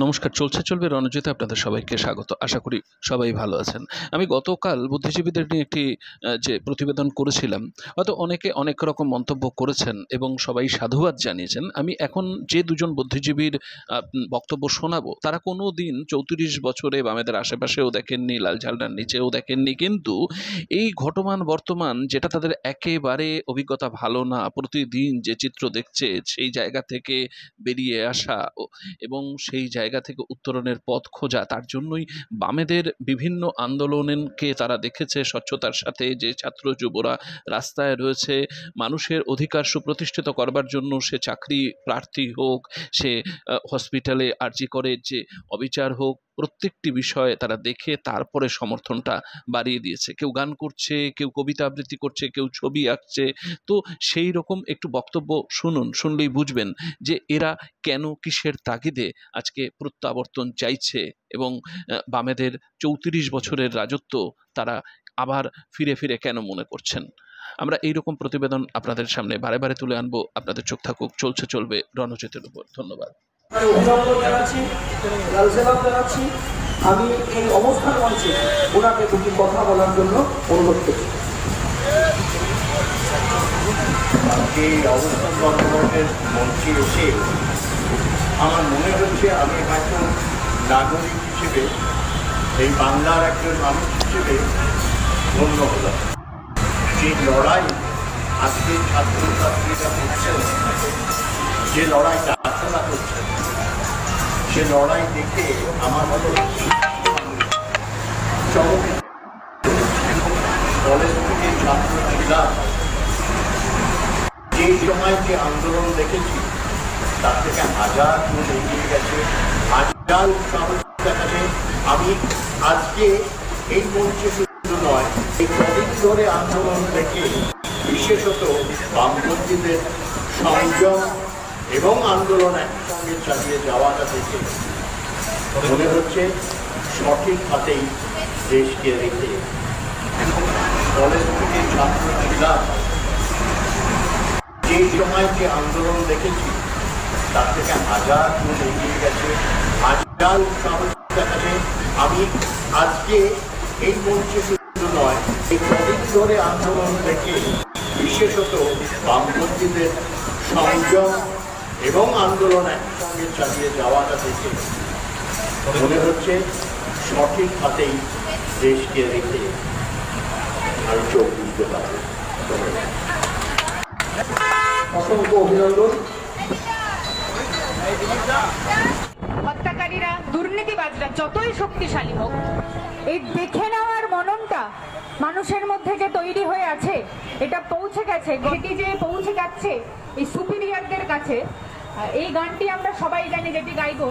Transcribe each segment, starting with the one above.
নমস্কার। চলছে চলবে রণজিতে আপনাদের সবাইকে স্বাগত। আশা করি সবাই ভালো আছেন। আমি গতকাল বুদ্ধিজীবীদের নিয়ে একটি যে প্রতিবেদন করেছিলাম, হয়তো অনেকে অনেক রকম মন্তব্য করেছেন এবং সবাই সাধুবাদ জানিয়েছেন। আমি এখন যে দুজন বুদ্ধিজীবীর বক্তব্য শোনাবো, তারা কোনো দিন ৩৪ বছরে বামেদের আশেপাশেও দেখেননি, লাল ঝান্ডার নিচেও দেখেননি, কিন্তু এই ঘটমান বর্তমান যেটা তাদের একেবারে অভিজ্ঞতা ভালো না, প্রতিদিন যে চিত্র দেখছে সেই জায়গা থেকে বেরিয়ে আসা এবং সেই জায়গা থেকে উত্তরণের পথ খোঁজা, তার জন্যই বামেদের বিভিন্ন আন্দোলনকে তারা দেখেছে স্বচ্ছতার সাথে। যে ছাত্র যুবরা রাস্তায় রয়েছে মানুষের অধিকার সুপ্রতিষ্ঠিত করবার জন্য, সে চাকরি প্রার্থী হোক, সে হসপিটালে আর্জি করে যে অবিচার হোক, প্রত্যেকটি বিষয়ে তারা দেখে তারপরে সমর্থনটা বাড়িয়ে দিয়েছে। কেউ গান করছে, কেউ কবিতা আবৃত্তি করছে, কেউ ছবি আঁকছে। তো সেই রকম একটু বক্তব্য শুনুন, শুনলেই বুঝবেন যে এরা কেন, কিসের তাগিদে আজকে প্রত্যাবর্তন চাইছে এবং বামেদের ৩৪ বছরের রাজত্ব তারা আবার ফিরে ফিরে কেন মনে করছেন। আমরা এইরকম প্রতিবেদন আপনাদের সামনে বারে বারে তুলে আনবো। আপনাদের চোখ থাকুক চলছে চলবে রণজিতের উপর। ধন্যবাদ। আমি এই অবস্থান মঞ্চে ওনাকে দুটি কথা বলার জন্য অনুরোধ করছি। এই অবস্থান বন্ধনের মঞ্চে এসে আমার মনে হচ্ছে আমি হয়তো নাগরিক হিসেবে, এই বাংলার একজন মানুষ হিসেবে ধন্য হলাম। যে লড়াই আজকে ছাত্রছাত্রীরা করছেন, যে লড়াইটা আপনারা করছেন, সে লড়াই দেখে আমার মতো চমকে কলেজ থেকে ছাত্র ছিলাম। যে সময় যে আন্দোলন দেখেছি তার থেকে হাজার গুণ এগিয়ে গেছে, হাজার সাহস দেখাচ্ছে। আমি আজকে এই মঞ্চে শুধু নয়, এই কদিন ধরে আন্দোলন দেখে, বিশেষত বামপন্থীদের সংযম এবং আন্দোলন একসঙ্গে চালিয়ে যাওয়াটা দেখে মনে হচ্ছে সঠিক হাতেই দেশকে রেখে কলেজ থেকে ছাত্র ছিলাম। যে সময় যে আন্দোলন দেখেছি তার থেকে হাজার গুণ এগিয়ে গেছে, হাজার সাহস দেখাচ্ছে। আমি আজকে এই মঞ্চে শুধু নয়, এই কদিন ধরে আন্দোলন দেখে, বিশেষত বামপন্থীদের সংযম এবং আন্দোলন একসঙ্গে চালিয়ে যাওয়াটা দেখে মনে হচ্ছে সঠিক হাতেই দেশকে রেখে আমি চোখ বুঝতে পারবো। অসংখ্য অভিনন্দন। হত্যাকারীরা, দুর্নীতিবাজরা যতই শক্তিশালী হোক, এই দেখে নেওয়ার মননটা মানুষের মধ্যে যে তৈরি হয়ে আছে, এটা পৌঁছে গেছে, গতি যে পৌঁছে যাচ্ছে এই সুপিরিয়রদের কাছে। এই গানটি আমরা সবাই জানি, যেটি গাইব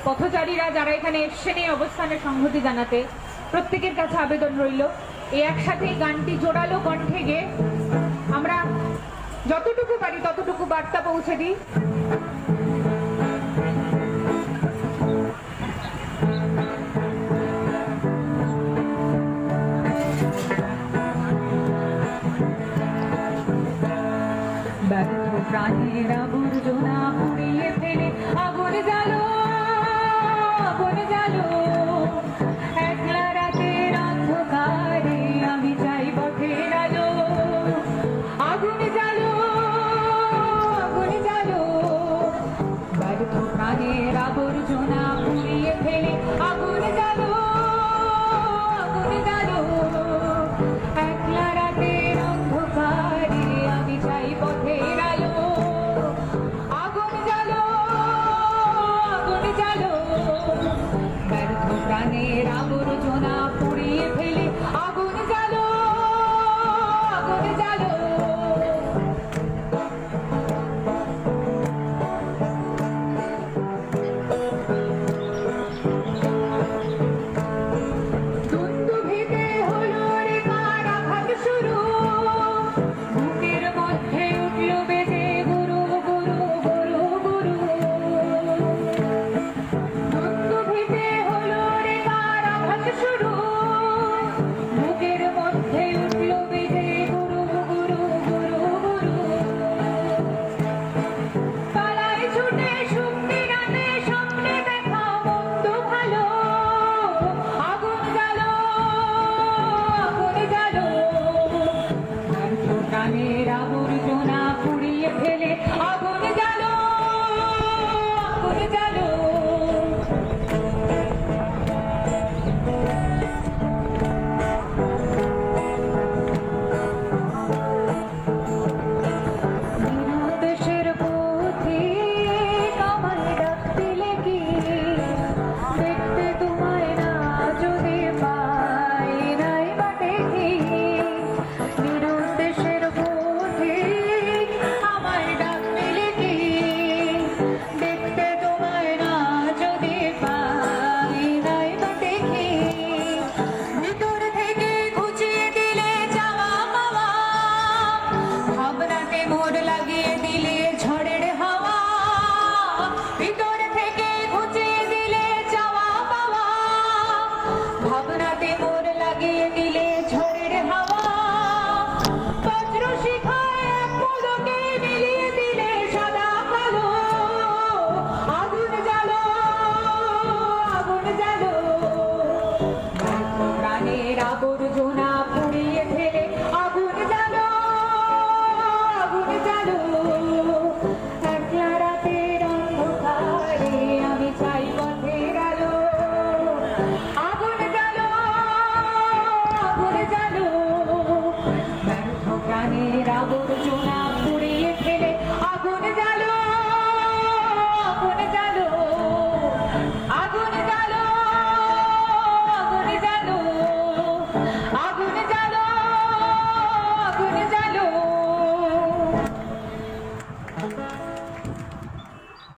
পথচারীরা যারা এখানে এসছেন এই অবস্থানে সংহতি জানাতে, প্রত্যেকের কাছে আবেদন রইল এই একসাথে এই গানটি জোরালো কণ্ঠে গেয়ে আমরা যতটুকু পারি ততটুকু বার্তা পৌঁছে দিই। প্রাণের আবর্জনা পুড়িয়ে ফেলে আগুন জ্বালো, আগুন জ্বালো। একলা রাতের অন্ধকারে আমি চাই পথের আলো। আগুন জ্বালো, আগুন জ্বালো। ব্যর্থ প্রাণের আবর্জনা পুড়িয়ে ফেলে আগুন জ্বালো, আগুন জ্বালো। একলা রাতের অন্ধকারে আমি চাই পথের আলো। আগুন জ্বালো, আগুন জ্বালো। ব্যর্থ প্রাণের আবর্জনা